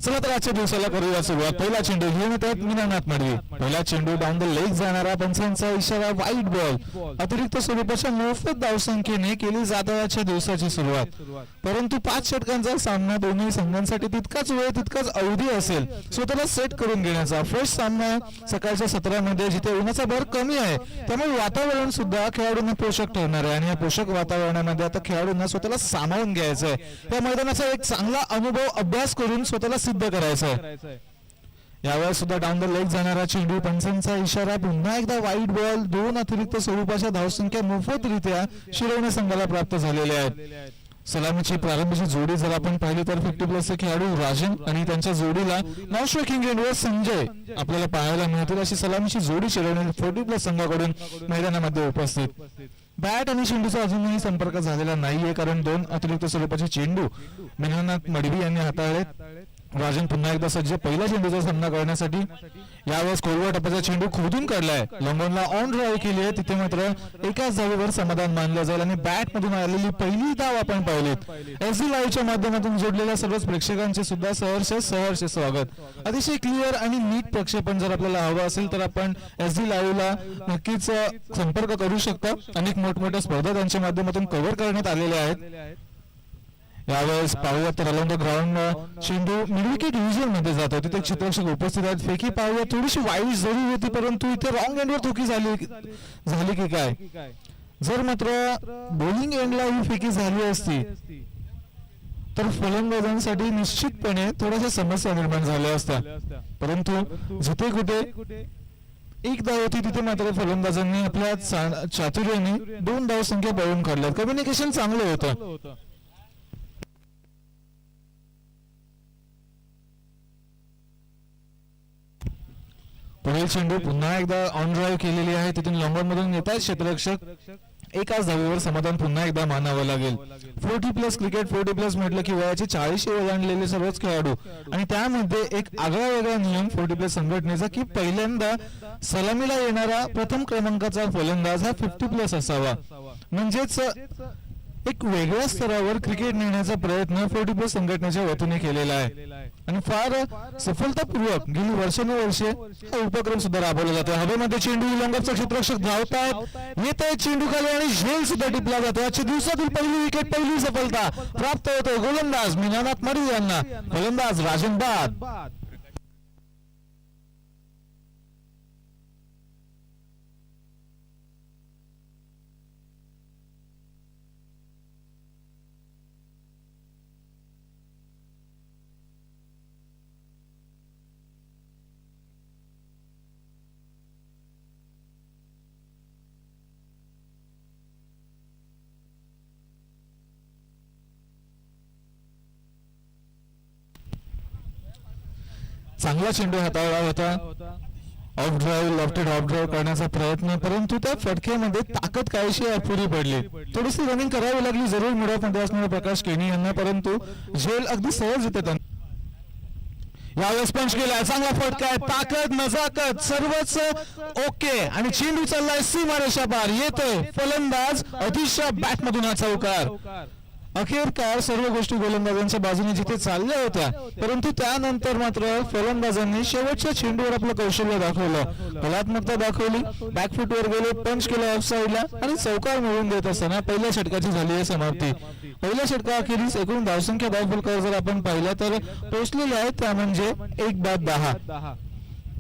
चला तर आजच्या दिवसाला करूया सुरुवात. पहिला चेंडू घेऊन येतात मीनानाथ मडवी. पहिला चेंडू डाऊन द लेग जाणारा, पंचांचा इशारा, वाईट बॉल. अतिरिक्त स्वरूपाच्या मोफत धावसंख्येने केली जाते आजच्या दिवसाची सुरुवात. परंतु 5 षटकांचा सामना दोन्ही संघांसाठी तितकाच वेळ तितकाच अवधी असेल स्वतःला सेट करून घेण्याचा. फर्स्ट सामना सकाळच्या सत्रामध्ये जिथे उन्हाचा भर कमी आहे त्यामुळे वातावरण सुद्धा खेळाडूंना पोषक ठरणार आहे आणि या पोषक वातावरणामध्ये आता खेळाडूंना स्वतःला सामावून घ्यायचं आहे. त्या मैदानाचा एक चांगला अनुभव अभ्यास करून स्वतःला सिद्ध करायचं आहे. यावेळेस सुद्धा डाऊन द लेग जाणारा चेंडू, पंचांचा इशारा, पुन्हा एकदा वाईट बॉल. 2 अतिरिक्त स्वरूपाच्या धावसंख्या मोफतरित्या शिरवणे संघाला प्राप्त झालेल्या आहेत. सलामीची प्रारंभीची जोडी जर आपण पाहिली तर 50+ खेळाडू राजन आणि त्यांच्या जोडीला नॉनस्ट्रायकिंग एंडवर संजय आपल्याला पाहायला मिळतील. अशी सलामीची जोडी शिरवणे 40+ संघाकडून मैदानामध्ये उपस्थित. बॅट आणि चेंडूचा अजूनही संपर्क झालेला नाहीये कारण 2 अतिरिक्त स्वरूपाचे चेंडू मीनानाथ मडवी यांनी हाताळले. राजन पुन्हा एकदा सज्ज पहिल्या चेंडूचा सामना करण्यासाठी. यावेळेस कोरवा टप्प्याचा चेंडू खोदून काढलाय, लॉंगॉनला ऑन ड्राईव्ह केली आहे. तिथे मात्र एकाच धावेवर समाधान मानलं जाईल आणि बॅट मधून आलेली पहिली धाव आपण पाहिलीत. एसडी लाईव्हच्या माध्यमातून जोडलेल्या सर्वच प्रेक्षकांचे सुद्धा सहर्ष स्वागत. अतिशय क्लिअर आणि नीट प्रक्षेपण जर आपल्याला हवं असेल तर आपण एसडी लाईव्हला नक्कीच संपर्क करू शकता. अनेक मोठमोठ्या स्पर्धा त्यांच्या माध्यमातून कव्हर करण्यात आलेल्या आहेत. यावेळेस पाहूया तर अलाउंड द ग्राउंड चेंडू मिडविकेट डिव्हिजन मध्ये जातो. तिथे क्षेत्ररक्षक उपस्थित आहेत. फेकी पाहूया, थोडीशी वाईट जरी होती परंतु इथे रॉंग एंडवर थोकी झाली की काय. जर मात्र बॉलिंग एंडला ही फेकी झाली असती तर फलंदाजांसाठी निश्चितपणे थोड्याशा समस्या निर्माण झाल्या असत्या. परंतु जिथे कुठे एक धाव होती तिथे मात्र फलंदाजांनी आपल्या चातुर्याने 2 धाव संख्या पळून काढल्यात. कम्युनिकेशन चांगलं होतं. पुढील चेंडू पुन्हा एकदा ऑन ड्राईव्ह केलेली आहे. तिथून लॉंगॉन मधून येतात क्षेत्ररक्षक. एकाच धावेवर समाधान पुन्हा एकदा मानावं लागेल. 40+ क्रिकेट, 40+ म्हटलं की वयाची 40 ओलांडलेले सर्वच खेळाडू आणि त्यामध्ये एक आगळा वेगळा नियम 40+ संघटनेचा की पहिल्यांदा सलामीला येणारा प्रथम क्रमांकाचा फलंदाज हा 50+ असावा. म्हणजेच एक वेगळ्या स्तरावर क्रिकेट नेण्याचा प्रयत्न 40+ संघटनेच्या वतीने केलेला आहे आणि फार सफलतापूर्वक गेली वर्षानुवर्षे हा उपक्रम सुद्धा राबवला जातो. हवेमध्ये चेंडू, लॉंगॉनचा क्षेत्ररक्षक धावतात, येत आहे चेंडू खाली आणि झेल सुद्धा टिपला जातो. आजच्या दिवसातील पहिली विकेट, पहिली सफलता प्राप्त होते गोलंदाज मीनानाथ मडवी यांना. फलंदाज राजन बाद. चांगला चेंडू हाताळला होता. ऑफ ड्राईव्ह, लेफ्टेड ऑफ ड्राईव्ह करण्याचा प्रयत्न, परंतु त्या फटक्यामध्ये ताकद काहीशी अपुरी पडली. थोडीशी रनिंग करावी लागली जरूर मिड ऑफ मध्ये असणारे प्रकाश केनी यांना, परंतु झेल अगदी सहज येते त्यांना. यावेळेस पंच केला, चांगला फटका आहे. ताकद, नजाकत सर्वच ओके आणि चेंडू चाललाय सीमारेषा पार. येतोय फलंदाज अतिशय बॅट मधून हा चौकार. अखेरकार सर्व गोष्टी गोलंदाजांच्या बाजूने जिथे चालल्या होत्या, परंतु त्यानंतर मात्र फलंदाजांनी शेवटच्या चेंडूवर आपलं कौशल्य दाखवलं, कलात्मकता दाखवली. बॅकफुटवर गेले, पंच केलं ऑफ साईडला आणि चौकार मिळवून देत असताना पहिल्या षटकाची झाली आहे समाप्ती. पहिल्या षटकाअखेरीस एकूण धावसंख्या धावफलकावर जर आपण पाहिल्या तर पोहोचलेल्या आहेत त्या म्हणजे 1/10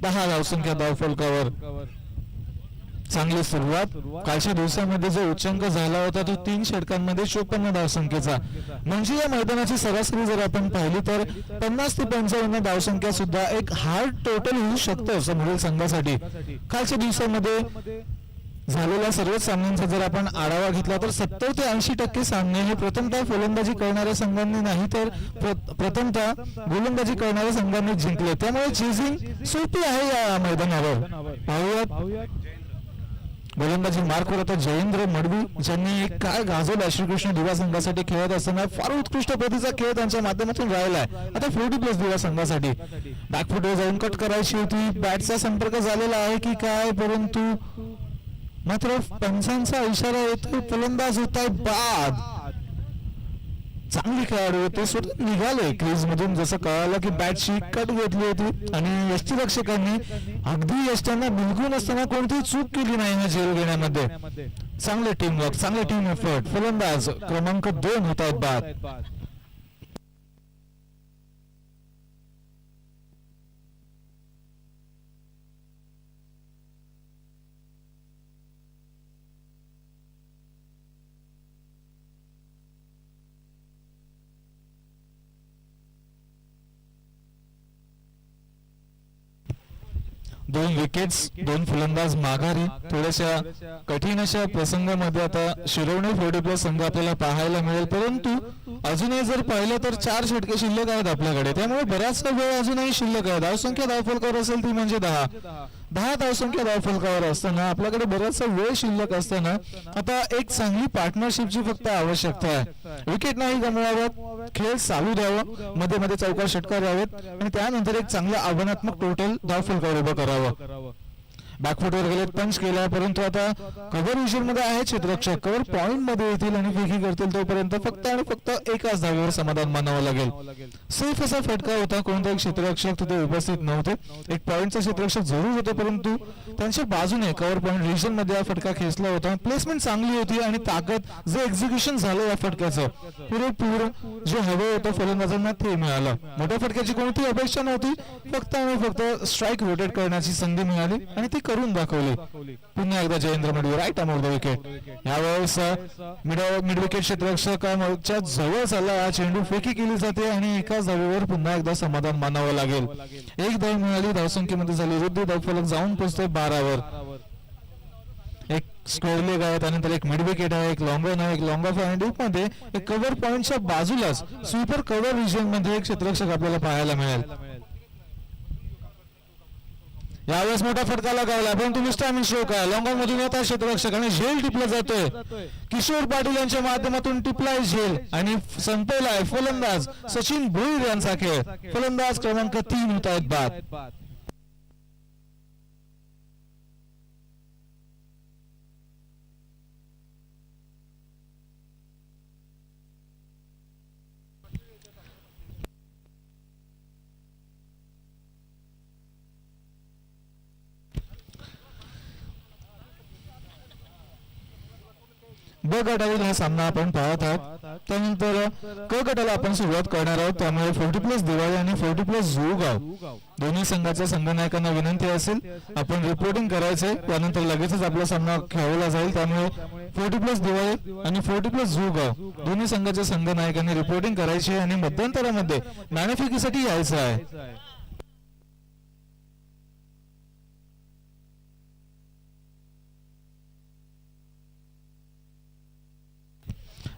धावसंख्या धावफलकावर. चांगली सुरुवात. कालच्या दिवसामध्ये जो उच्चांक झाला होता तो 3 षटकांमध्ये 54 धावसंख्येचा, म्हणजे या मैदानाची सरासरी जर आपण पाहिली तर 50 ते 55 धावसंख्या सुद्धा एक हार्ड टोटल होऊ शकतं समोरील संघासाठी. कालच्या दिवसामध्ये झालेल्या सर्वच सामन्यांचा जर आपण आढावा घेतला तर 70 ते 80% सामने हे प्रथमतः फलंदाजी करणाऱ्या संघांनी नाही तर प्रथमतः गोलंदाजी करणाऱ्या संघांनी जिंकले. त्यामुळे चेजिंग सोपी आहे या मैदानावर. पाहूयात गोलंदाजी मार्कवर आता जयेंद्र मडवी ज्यांनी काय गाजवलं श्रीकृष्ण दिवा संघासाठी खेळत असताना. फार उत्कृष्ट पद्धतीचा खेळ त्यांच्या माध्यमातून राहिलाय. आता 40+ दिवा संघासाठी बॅकफुटवर जाऊन कट करायची होती, बॅटचा संपर्क झालेला आहे की काय, परंतु मात्र पंचांचा इशारा येतोय, फलंदाज होत आहे बाद. चांगली खेळाडू होते, स्वतः निघाले क्रीज मधून जसं कळालं की बॅटची कट घेतली होती आणि यष्टीरक्षकांनी अगदी यष्ट्यांना बिलकुल असताना कोणतीही चूक केली नाही हा झेल घेण्यामध्ये. चांगले टीमवर्क, चांगले टीम एफर्ट. फलंदाज क्रमांक 2 होत आहेत बाद. दोन विकेट्स, दोन फलंदाज माघारी. थोड्याशा कठीण अशा प्रसंगामध्ये आता शिरवणे 40+ संघ आपल्याला पाहायला मिळेल, परंतु अजूनही जर पाहिलं तर 4 षटके शिल्लक आहेत आपल्याकडे, त्यामुळे बराचसा वेळ अजूनही शिल्लक आहे. धावसंख्या धावफलकावर असेल ती म्हणजे 10 धावसंख्या धावफलकावर असताना आपल्याकडे बराचसा वेळ शिल्लक असताना आता एक चांगली पार्टनरशिपची फक्त आवश्यकता आहे. विकेट नाही गमवाव्यात, खेळ चालू द्यावा, मध्ये मध्ये चौकार षटकार द्यावेत आणि त्यानंतर एक चांगलं आव्हानात्मक टोटल धावफलकावर उभं करावं. बॅकफुटवर गेलेत, पंच केला, परंतु आता कव्हर विजन मध्ये आहे क्षेत्ररक्षक, कव्हर पॉइंट मध्ये येतील आणि फेकी करतील तोपर्यंत फक्त आणि फक्त एकाच धावेवर समाधान मानावं लागेल. सेफ असा फटका होता, कोणताही क्षेत्ररक्षक तिथे उपस्थित नव्हते. एक पॉइंटचा क्षेत्ररक्षक जरूर होते, परंतु त्यांच्या बाजूने कव्हर पॉइंट रिजन मध्ये हा फटका खेचला होता. प्लेसमेंट चांगली होती आणि ताकद, जे एक्झिक्युशन झालं या फटक्याचं पुरेपूर जे हवं होतं फलंदाजांना ते मिळालं. मोठ्या फटक्याची कोणतीही अपेक्षा नव्हती, फक्त आणि फक्त स्ट्राईक रोटेट करण्याची संधी मिळाली आणि ती करून दाखवली. पुन्हा एकदा Jayendra Madvi right arm of the wicket. यावेळेस मिड विकेट क्षेत्ररक्षकाच्या जवळ झाला, चेंडू फेकी केली जाते आणि एकाच धावेवर पुन्हा एकदा समाधान मानावं लागेल. एक धाव मिळाली, धावसंख्येमध्ये झाली वृद्धी, धावफलक जाऊन पोहोचतोय 12वर. एक स्क्वेअर लेग आहे, त्यानंतर एक मिड विकेट आहे, एक लॉंग ऑन आहे, एक लॉंग ऑफ आहे आणि डीप मध्ये एक कव्हर पॉइंटच्या बाजूलाच स्वीपर कव्हर रिजन मध्ये एक क्षेत्ररक्षक आपल्याला पाहायला मिळेल. यावेळेस मोठा फटका लगावला, परंतु मिस्टर स्ट्रोक आहे. लॉंग ऑन मधून येतात क्षेत्ररक्षक आणि झेल टिपला जातोय. किशोर पाटील यांच्या माध्यमातून टिपलाय झेल आणि संपवलाय फलंदाज सचिन भोईर यांचा खेळ. फलंदाज क्रमांक 3 होत आहेत बाद. ब गटातील हा सामना आपण पाहत आहोत. त्यानंतर क गटाला आपण सुरुवात करणार आहोत, त्यामुळे 40+ दिवाळी आणि 40+ जुळगाव दोन्ही संघाच्या संघनायकांना विनंती असेल आपण रिपोर्टिंग करायचंय. त्यानंतर लगेचच आपला सामना खेळवला जाईल, त्यामुळे 40+ दिवाळी आणि 40+ जुळगाव दोन्ही संघाच्या संघनायकांनी रिपोर्टिंग करायची आणि मध्यंतरामध्ये नाणेफेकीसाठी यायचं आहे.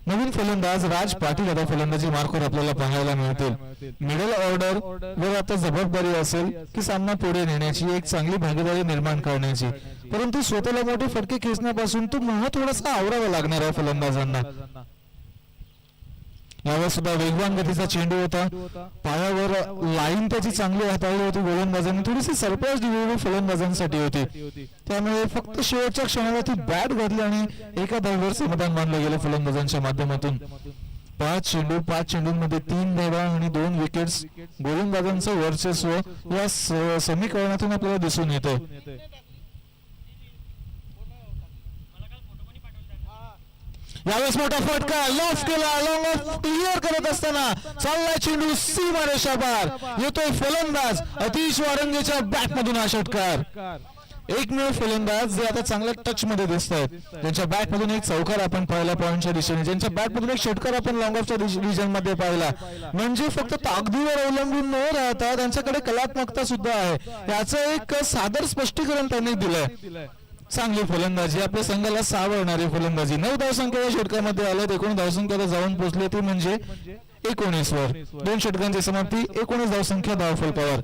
नवीन फलंदाज राज पाटील आता फलंदाजी मार्कवर आपल्याला पाहायला मिळतील. मिडल ऑर्डर वर आता जबाबदारी असेल की सामना पुढे नेण्याची, एक चांगली भागीदारी निर्माण करण्याची, परंतु स्वतःला मोठे फटके खेचण्यापासून तो थोडासा आवरावा लागणार आहे फलंदाजांना. यावेळेस सुद्धा वेगवान गतीचा चेंडू होता, पायावर लाईन त्याची चांगली हाताळली होती गोलंदाजांनी, थोडीशी सरप्राईज डिलिव्हरी फलंदाजांसाठी होती, त्यामुळे फक्त शेवटच्या क्षणाला ती बॅट घातली आणि एका धावेवर समाधान मानलं गेलं फलंदाजांच्या माध्यमातून. 5 चेंडूंमध्ये 3 धावा आणि 2 विकेट्स, गोलंदाजांचं वर्चस्व या समीकरणातून आपल्याला दिसून येतं. यावेळेस मोठा फटका लॉफ केला, लॉंग ऑफ क्लिअर करत असताना चाललाय चेंडू सीमा रेषापार, येतोय फलंदाज अतिश वारंगेच्या बॅट मधून हा षटकार. एकमेव फलंदाज जे आता चांगल्या टच मध्ये दिसत आहेत, ज्यांच्या बॅट मधून एक चौकार आपण पाहिला पॉइंटच्या दिशेने, ज्यांच्या बॅट मधून एक षटकार आपण लॉंग ऑफच्या रिजन मध्ये पाहिला, म्हणजे फक्त ताकदीवर अवलंबून न राहता त्यांच्याकडे कलात्मकता सुद्धा आहे, याचं एक सादर स्पष्टीकरण त्यांनी दिलंय. चांगली फलंदाजी, आपल्या संघाला सावरणारी फलंदाजी. 9 धावसंख्येच्या षटकामध्ये आले, 19 धावसंख्येला जाऊन पोहोचले, ती म्हणजे 19 वर. 2 षटकांची समाप्ती, 19 धावसंख्या धावफलकावर.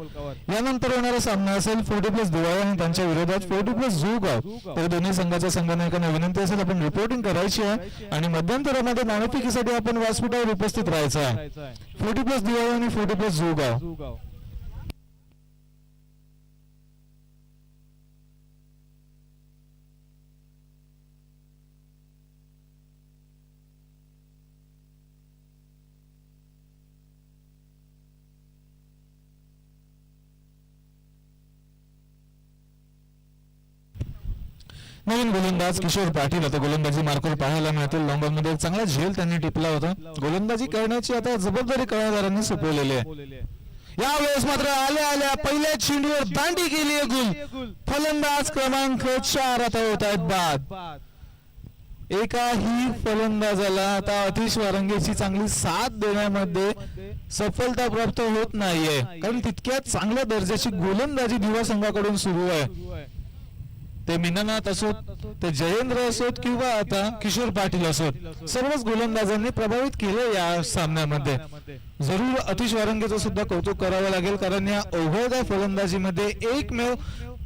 यानंतर होणारा सामना असेल 40+ दिवाळी आणि त्यांच्या विरोधात 40+ जुळगाव. तर दोन्ही संघाच्या संघनायकांना विनंती असेल आपण रिपोर्टिंग करायची आहे आणि मध्यंतरामध्ये नाणेफेकीसाठी आपण व्यासपीठावर उपस्थित राहायचं आहे. 40+ दिवाळी आणि 40+ जुळगाव. नवीन गोलंदाज किशोर पाटील आता गोलंदाजी मार्कवर पाहायला मिळतील. लॉंग मध्ये एक चांगला झेल त्यांनी टिपला होता. गोलंदाजी करण्याची आता जबाबदारी कर्णधारांनी सोपवलेली आहे. यावेळेस मात्र आल्या आल्या पहिल्या चेंडूवर दांडी केली आहे गुल. फलंदाज क्रमांक 4 आता होत आहेत बाद. एकाही फलंदाजाला आता अतिश वारंगेची चांगली साथ देण्यामध्ये सफलता प्राप्त होत नाहीये, कारण तितक्यात चांगल्या दर्जाची गोलंदाजी दिवा संघाकडून सुरू आहे. ते मीनानाथ असोत, ते जयेंद्र असोत किंवा आता किशोर पाटील असोत, सर्वच गोलंदाजांनी प्रभावित केले या सामन्यामध्ये. जरूर अतिश वारंगेचं सुद्धा कौतुक करावं लागेल, कारण या अवघड फलंदाजीमध्ये एकमेव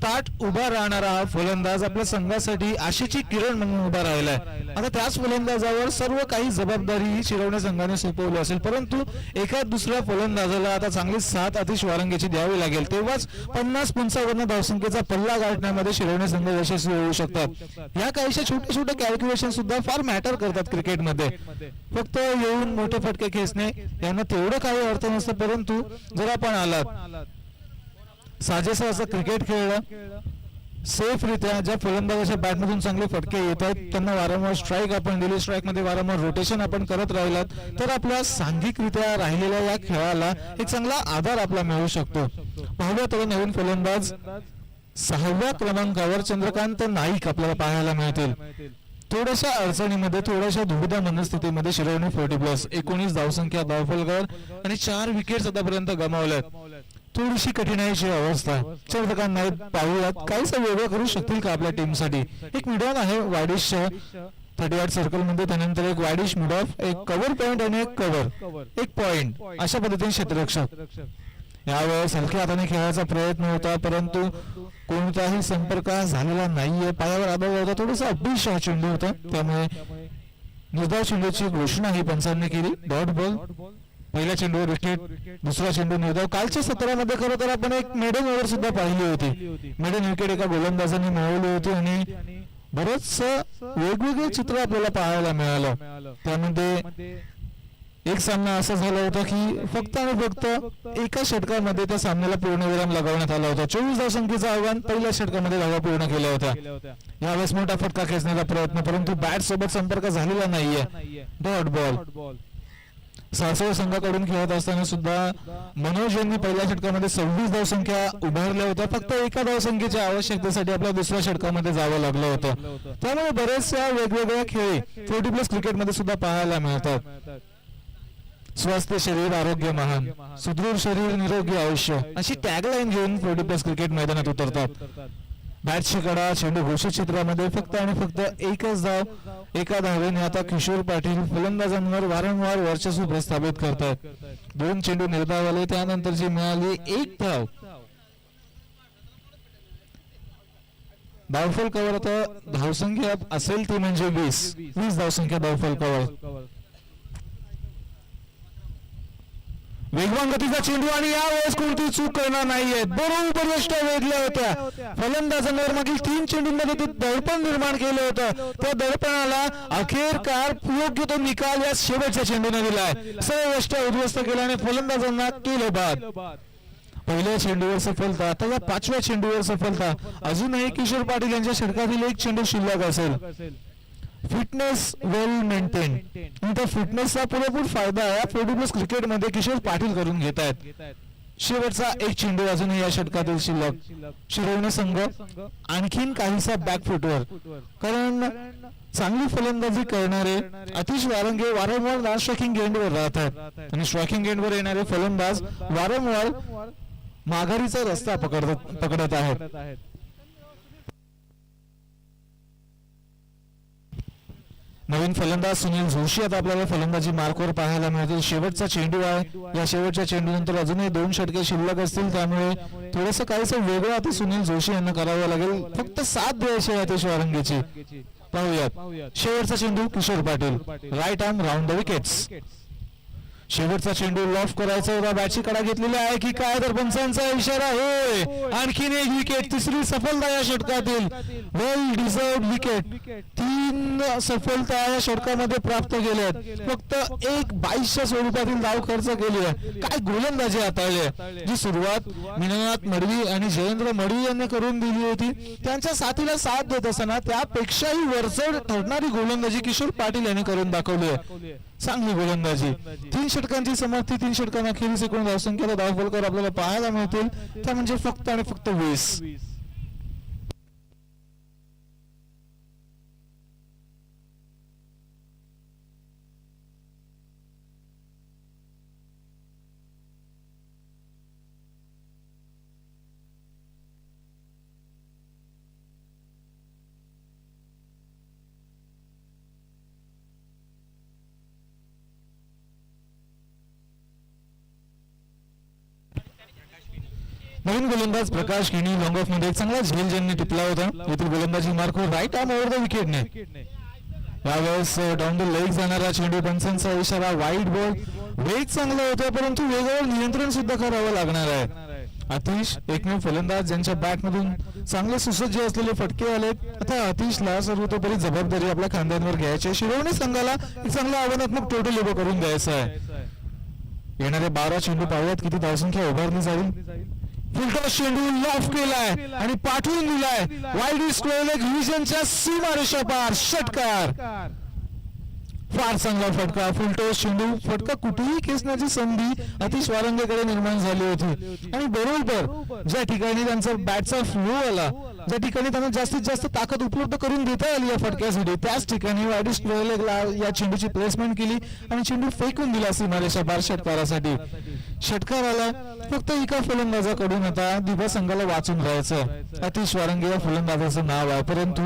ताट उभा राहणारा हा फलंदाज आपल्या संघासाठी आशेची किरण म्हणून उभा राहिलाय. आता त्याच फलंदाजावर सर्व काही जबाबदारी शिरवणे संघाने सोपवली असेल, परंतु एका दुसऱ्या फलंदाजाला आता चांगली साथ अतिश वारंगेची द्यावी लागेल, तेव्हाच 50-55 धावसंख्येचा पल्ला गाठण्यामध्ये शिरवणे संघ यशस्वी होऊ शकतात. या काहीशा छोटे छोटे कॅल्क्युलेशन सुद्धा फार मॅटर करतात क्रिकेटमध्ये. फक्त येऊन मोठे फटके खेचणे यांना तेवढं काही अर्थ नसतं, परंतु जर आपण आलात साजेसं असं क्रिकेट खेळलं सेफ रित्या, ज्या फलंदाजाच्या बॅटमधून चांगले फटके येत आहेत त्यांना वारंवार स्ट्राईक आपण दिली, स्ट्राईक मध्ये वारंवार रोटेशन आपण करत राहिलात, तर आपल्या सांघिकरित्या राहिलेल्या या खेळाला एक चांगला आधार आपला मिळू शकतो. पाहूया तर नवीन फलंदाज 6व्या क्रमांकावर चंद्रकांत नाईक आपल्याला पाहायला मिळतील. थोड्याशा अडचणीमध्ये, थोड्याशा दुविधा मनस्थितीमध्ये शिरवणे 40+, 19 धावसंख्या, धावफलक आणि 4 विकेट्स आतापर्यंत गमावल्यात. थोडीशी कठीणाईची अवस्था. चंद्रकांत नाईक पाहूयात काहीसं वेगळं करू शकतील का आपल्या टीमसाठी. एक मिडॉन आहे वायडिश 38 सर्कल मध्ये, त्यानंतर एक वायडिश मिड ऑफ, एक कव्हर पॉइंट आणि एक कव्हर, एक पॉइंट, अशा पद्धतीने क्षेत्ररक्षक. यावेळेस हलक्या हाताने खेळायचा प्रयत्न होता, परंतु कोणताही संपर्क झालेला नाहीये. पायावर आदळ होता, थोडासा अपडेश हा चेंडू होता, त्यामुळे निर्धाव चेंडूची घोषणा ही पंचांनी केली. Dot ball. पहिल्या चेंडूवर विकेट, दुसरा चेंडू निर्धाव. कालच्या सत्रामध्ये खरं तर आपण एक मेडन ओव्हर सुद्धा पाहिली होती. मेडन विकेट एका गोलंदाजाने मिळवली होती आणि बरंच वेगवेगळे चित्र आपल्याला पाहायला मिळालं. त्यामध्ये एक सामना असा झाला होता की फक्त आणि फक्त एका षटकामध्ये त्या सामन्याला पूर्णविराम लगावण्यात आला होता. 24 धावसंख्येचं आव्हान पहिल्या षटकामध्ये धावा पूर्ण केल्या होत्या. यावेळेस मोठा फटका खेचण्याचा प्रयत्न, परंतु बॅट सोबत संपर्क झालेला नाहीये. Dot ball. सासवड संघाकडून खेळत असताना सुद्धा मनोज यांनी पहिल्या षटकामध्ये 26 धावसंख्या उभारल्या होत्या. फक्त एका धावसंख्येच्या आवश्यकतेसाठी आपल्या दुसऱ्या षटकामध्ये जावं लागलं होतं. त्यामुळे बरेचशा वेगवेगळ्या खेळी 40+ क्रिकेटमध्ये सुद्धा पाहायला मिळतात. स्वास्थ्य शरीर आरोग्य महान, सुदृढ शरीर निरोगी आयुष्य, अशी टॅगलाईन घेऊन 40+ क्रिकेट मैदानात उतरतात. बॅटची कडा, चेंडू घोषित क्षेत्रामध्ये, फक्त आणि फक्त एकच धाव. एका धावेने आता किशोर पाटील फलंदाजांवर वारंवार वर्चस्व प्रस्थापित करतात. 2 चेंडू निर्धाव आले, त्यानंतर जी मिळाली 1 धाव. धावफलकावर आता धावसंख्या असेल ती म्हणजे 20 धावसंख्या धावफलकावर. वेगवान गतीचा चेंडू आणि यावेळेस कोणती चूक करणार नाहीये. बरोबर यष्ट्या वेधल्या होत्या फलंदाजांवर. मागील 3 चेंडूंमध्ये ते दडपण निर्माण केलं होतं. त्या दडपणाला अखेरकार योग्य तो निकाल या शेवटच्या चेंडूने दिलाय. सर्व यष्ट्या उद्ध्वस्त केल्याने फलंदाजांना केलं बाद. पहिल्या चेंडूवर सफलता, आता या 5व्या चेंडूवर सफलता. अजूनही किशोर पाटील यांच्या षटकातील एक चेंडू शिल्लक असेल. फिटनेस वेल मेंटेन, त्या फिटनेसचा पुरेपूर फायदा या 40+ क्रिकेटमध्ये किशोर पाटील करून घेत आहेत. शेवटचा एक चेंडू अजूनही या षटकातील शिल्लक. शिरवणे संघ आणखीन काहीसा बॅकफुटवर, कारण चांगली फलंदाजी करणारे अतिश वारंगे वारंवार स्ट्रायकिंग एंडवर राहतात आणि स्ट्रायकिंग एंडवर येणारे फलंदाज वारंवार माघारीचा रस्ता पकडत आहेत. नवीन फलंदाज सुनील जोशी आता आपल्याला फलंदाजी मार्कवर पाहायला मिळतील. शेवटचा चेंडू आहे. या शेवटच्या चेंडूनंतर अजूनही 2 षटके शिल्लक असतील, त्यामुळे थोडंसं काहीसं वेगळं आता सुनील जोशी यांना करावं लागेल. फक्त 7 द्यायची आहे अतिश वारंगेची. पाहूयात शेवटचा चेंडू Kishor Patil, right arm round the wickets. शेवटचा चेंडू लॉफ करायचा होता, बॅटची कडा घेतलेली आहे की काय, तर पंचांचा इशारा होय. आणखीन एक विकेट, तिसरी सफलता या षटकातील, वेल डिझर्व्ड विकेट. 3 सफलता या षटकामध्ये प्राप्त केल्यात, फक्त 1/22च्या स्वरूपातील धाव खर्च केली आहे. काय गोलंदाजी हाताळली आहे, जी सुरुवात मीनानाथ मडवी आणि जयेंद्र मडवी यांनी करून दिली होती. त्यांच्या साथीला साथ देत असताना त्यापेक्षाही वरचढ ठरणारी गोलंदाजी किशोर पाटील यांनी करून दाखवली आहे. चांगली गोलंदाजी. 3 षटकांची समाप्ती, 3 षटकांअखेरीस एकूण धावसंख्येला धावफलकावर आपल्याला पाहायला मिळतील, त्या म्हणजे फक्त आणि फक्त 20. नवीन गोलंदाज प्रकाश किणी लॉंग ऑफ मध्ये एक चांगला झेल ज्यांनी टिपला होता. येथील गोलंदाजी Mark right arm over the विकेटने. यावेळेस डाऊन द लेग जाणारा चेंडू, पंचांचा इशारा, वाईड बॉल. वेग चांगला होता परंतु वेगावर नियंत्रण सुद्धा करावं लागणार आहे. आतिश एकमेव फलंदाज ज्यांच्या बॅटमधून चांगले सुसज्ज असलेले फटके आलेत. आता आतिशला सर्वतोपरी जबाबदारी आपल्या खांद्यांवर घ्यायची. शिरोवणी संघाला एक चांगला आव्हानात्मक टोटल उभं करून द्यायचं आहे. येणारे 12 चेंडू पाहूयात किती धावसंख्या उभारली जाईल. फुलटॉस चेंडू लॉफ केलाय आणि पाठवून दिलाय वाईड स्क्वेअर लेग व्हिजनच्या सीमारेषा पार. षटकार, फार चांगला फटका. फुलटॉस चेंडू, फटका कुठेही खेचण्याची संधी आतिश वारंगेकडे निर्माण झाली होती आणि बरोबर ज्या ठिकाणी त्यांचा बॅटचा फ्लो आला, ज्या ठिकाणी त्यांना जास्तीत जास्त ताकद उपलब्ध करून देता आली या फटक्यासाठी, त्याच ठिकाणी वाईड स्क्वेअर लेगला या चेंडूची प्लेसमेंट केली आणि चेंडू फेकून दिला सीमारेषा पार षटकारासाठी. षटकार आला. फक्त एका फलंदाजाकडून आता दिभा संघाला वाचून राहायचं. आतिश वारंगे या फलंदाजाचं नाव आहे, परंतु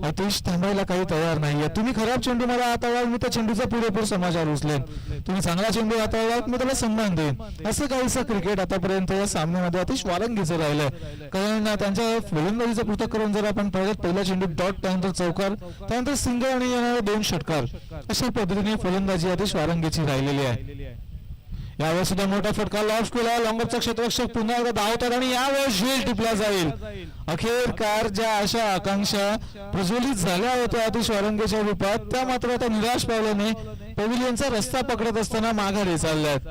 आतिश थांबायला काही तयार नाहीये. तुम्ही खराब चेंडू मला हाताळला, मी त्या चेंडूचा पुरेपूर समाचार उचलेन. तुम्ही चांगला चेंडू हाताळला, मी त्याला सन्मान देईन. असं काहीसं क्रिकेट आतापर्यंत या सामन्यामध्ये आतिश वारंगेचं राहिलंय. कारण त्यांच्या फलंदाजीचं पृथक करून जर आपण पाहिलं, पहिला चेंडू डॉट, त्यानंतर चौकार, त्यानंतर सिंगल आणि येणारे 2 षटकार, अशा पद्धतीने फलंदाजी आतिश वारंगेची राहिलेली आहे. यावेळेस सुद्धा मोठा फटका लॉफ केला. लॉंगऑफचा क्षेत्ररक्षक पुन्हा एकदा धावतात आणि यावेळेस झेल टिपला जाईल. अखेरकार ज्या आशा आकांक्षा प्रज्वलित झाल्या होत्या आतिश वारंगेच्या रूपात, त्या मात्र आता निराश पावल्याने पॅव्हिलियनचा रस्ता पकडत असताना माघारी चालल्यात.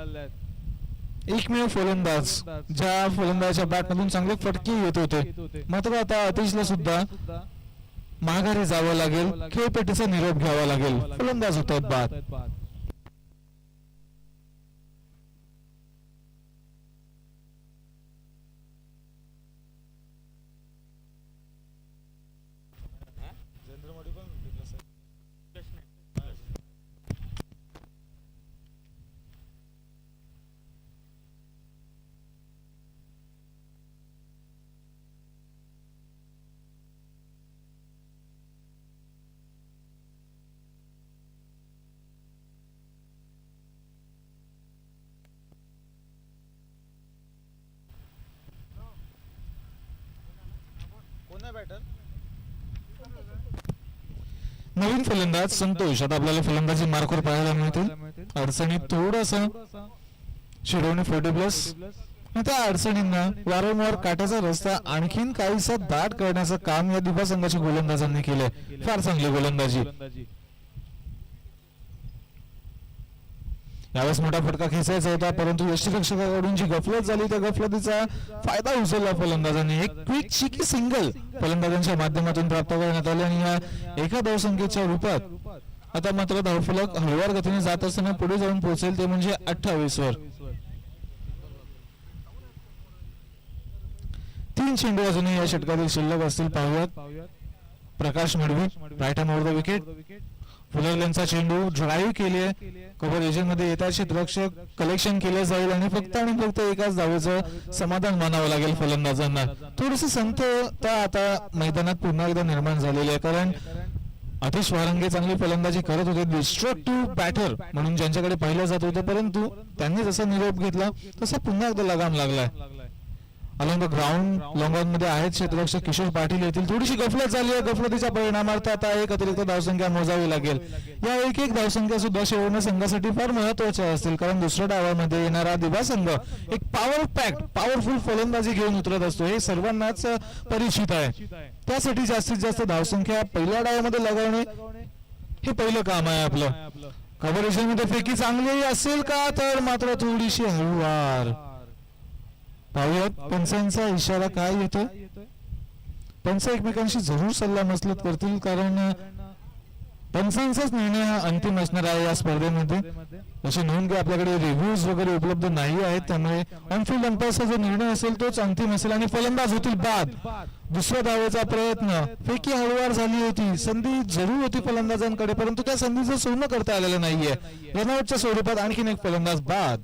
एकमेव फलंदाज ज्या फलंदाजाच्या बॅटमधून चांगले फटके येत होते, मात्र आता आतिशला सुद्धा माघारी जावं लागेल. खेळपट्टीचा निरोप घ्यावा लागेल. फलंदाज होतात बाद. नवीन फलंदाज संतोष. आता आपल्याला फलंदाजी मार्कवर पाहायला मिळतील. अडचणीत थोडासा शिरोवणी 40+, त्या अडचणींना वारंवार काट्याचा रस्ता आणखीन काहीसा दाट करण्याचं काम या दिभा संघाच्या गोलंदाजांनी केलंय. फार चांगली गोलंदाजी. यावेळेस मोठा फटका खेचायचा होता, परंतु यष्टिरक्षकाकडून जी गफलत झाली, त्या गफलतीचा फायदा उचलला फलंदाजांनी. एक क्विक चिकी सिंगल फलंदाजांच्या माध्यमातून प्राप्त करण्यात आले आणि या एका धावसंख्येच्या रूपात आता मात्र धावफलक हळूवार गतीने जात असताना पुढे जाऊन पोहोचेल, ते म्हणजे 28 वर. 3 चेंडू अजूनही या षटकातील शिल्लक असतील. पाहूयात. Prakash Madavi right arm over the wicket. फुलरलेनचा चेंडू ड्राईव्ह केली आहे. कव्हर एजंट मध्ये येतात क्षेत्ररक्षक, कलेक्शन केले जाईल आणि फक्त एकाच धावेचं समाधान मानावं लागेल फलंदाजांना. थोडीशी संथता आता मैदानात पुन्हा एकदा निर्माण झालेली आहे, कारण आतिश वारंगे चांगली फलंदाजी करत होते, डिस्ट्रक्टिव्ह बॅटर म्हणून ज्यांच्याकडे पाहिलं जात होतं, परंतु त्यांनी जसा निरोप घेतला तसा पुन्हा एकदा लगाम लागलाय. Along the ground long on मध्ये आहेत क्षेत्ररक्षक किशोर पाटील येथील. थोडीशी गफलत झाली आहे. गफलतीच्या परिणामार्थ आता एक अतिरिक्त धावसंख्या मोजावी लागेल. या एक धावसंख्या सुद्धा शेवटच्या संघासाठी फार महत्वाच्या असतील, कारण दुसऱ्या डावामध्ये येणारा दिवा संघ एक पॉवरफुल फलंदाजी घेऊन उतरत असतो, हे सर्वांनाच परिचित आहे. त्यासाठी जास्तीत जास्त धावसंख्या पहिल्या डावामध्ये लगावणे हे पहिलं काम आहे आपलं. कव्हरेजमध्ये फेकी चांगली असेल का, तर मात्र थोडीशी हळूवार. पाहूयात पंचांचा इशारा काय येतोय. पंच एकमेकांशी जरूर सल्ला मसलत करतील, कारण पंचांचाच निर्णय हा अंतिम असणार आहे या स्पर्धेमध्ये. अशी नोंद की आपल्याकडे रिव्ह्यूज वगैरे उपलब्ध नाही आहेत, त्यामुळे ऑनफिल्ड अंपायरचा जो निर्णय असेल तोच अंतिम असेल. आणि फलंदाज होतील बाद. दुसऱ्या धावेचा प्रयत्न, फेकी हळूवार झाली होती, संधी जरूर होती फलंदाजांकडे, परंतु त्या संधीचं सोनं करता आलेलं नाहीये. रनआउटच्या स्वरूपात आणखीन एक फलंदाज बाद.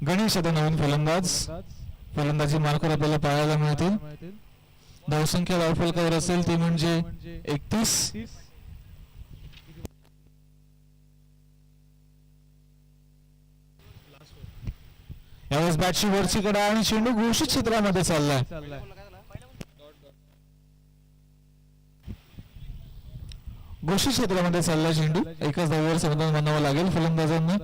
गणेश आता नवीन फलंदाजी मार्कर आपल्याला पाहायला मिळतील. धावसंख्या धावफलकावर असेल ती म्हणजे 31. यावेळेस बॅटची वरची कडा आणि चेंडू घोषित क्षेत्रामध्ये चाललाय. घोषित क्षेत्रामध्ये चाललाय चेंडू. एकाच धावेवर समाधान मानावं लागेल फलंदाजांना.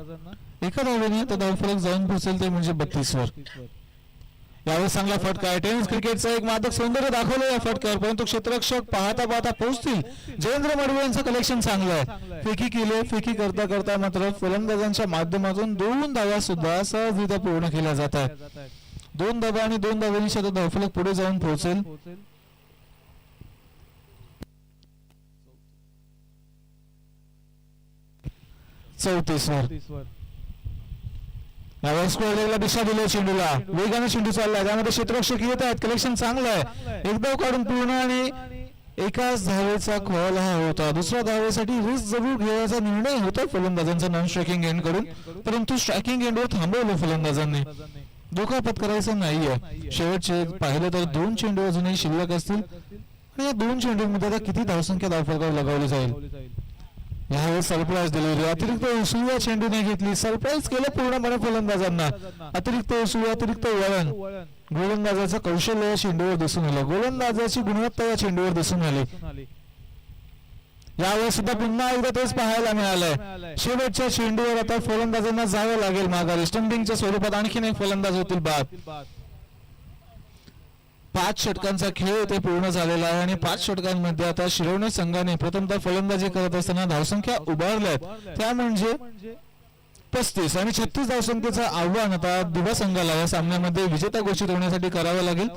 एका धावेने आता धावफलक जाऊन पोहोचेल ते म्हणजे 32 वर. यावेळेस चांगला फटका आहे. टेनिस क्रिकेटचा एक मादक सौंदर्य दाखवलं या फटक्यावर, परंतु क्षेत्ररक्षक पाहता पोहोचतील. जयेंद्र मडवे यांचं कलेक्शन चांगलं आहे. फेकी करता करता मात्र फलंदाजांच्या माध्यमातून 2 धावा सुद्धा सहजरित्या पूर्ण केल्या जात आहेत. 2 धावा आणि 2 धावांनी आता धावफलक पुढे जाऊन पोहोचेल. चौतीस वर. यावेळेस स्क्वेअरला दिशा दिली चेंडूला. वेगाने चेंडू चाललाय, त्यामध्ये क्षेत्ररक्षक येत आहेत. कलेक्शन चांगलं आहे. एकदा काढून पूर्ण आणि एकाच धावेचा कॉल हा होता. दुसऱ्या धावेसाठी रिस्क जरूर घ्यायचा निर्णय होता फलंदाजांचा नॉन स्ट्रायकिंग एंड कडून, परंतु स्ट्रायकिंग एंडवर थांबवलं फलंदाजांनी. धोका पत्करायचा नाहीये. शेवटचे पाहिलं तर 2 चेंडू अजूनही शिल्लक असतील आणि या 2 चेंडूंमध्ये आता किती धावसंख्या धावफलकावर लगावली जाईल. यावेळेस सरप्राईज दिली. अतिरिक्त उसळी चेंडूने घेतली. सरप्राईज केलं पूर्णपणे फलंदाजांना. अतिरिक्त उसळी, अतिरिक्त वळण. गोलंदाजाचं कौशल्य या चेंडूवर दिसून आलं. गोलंदाजाची गुणवत्ता या चेंडूवर दिसून आली. यावेळेस सुद्धा पुन्हा एकदा तेच पाहायला मिळालंय. शेवटच्या चेंडूवर आता फलंदाजांना जावं लागेल माघारी. स्टंपिंगच्या स्वरूपात आणखीन एक फलंदाज होतील बाद. 5 षटकांचा खेळ इथे पूर्ण झालेला आहे आणि 5 षटकांमध्ये आता शिरवणे संघाने प्रथमतः फलंदाजी करत असताना धावसंख्या उभारल्यात, त्या म्हणजे 35 आणि 36 धावसंख्येचं आव्हान आता दिवा संघाला या सामन्यामध्ये विजेता घोषित होण्यासाठी करावं लागेल.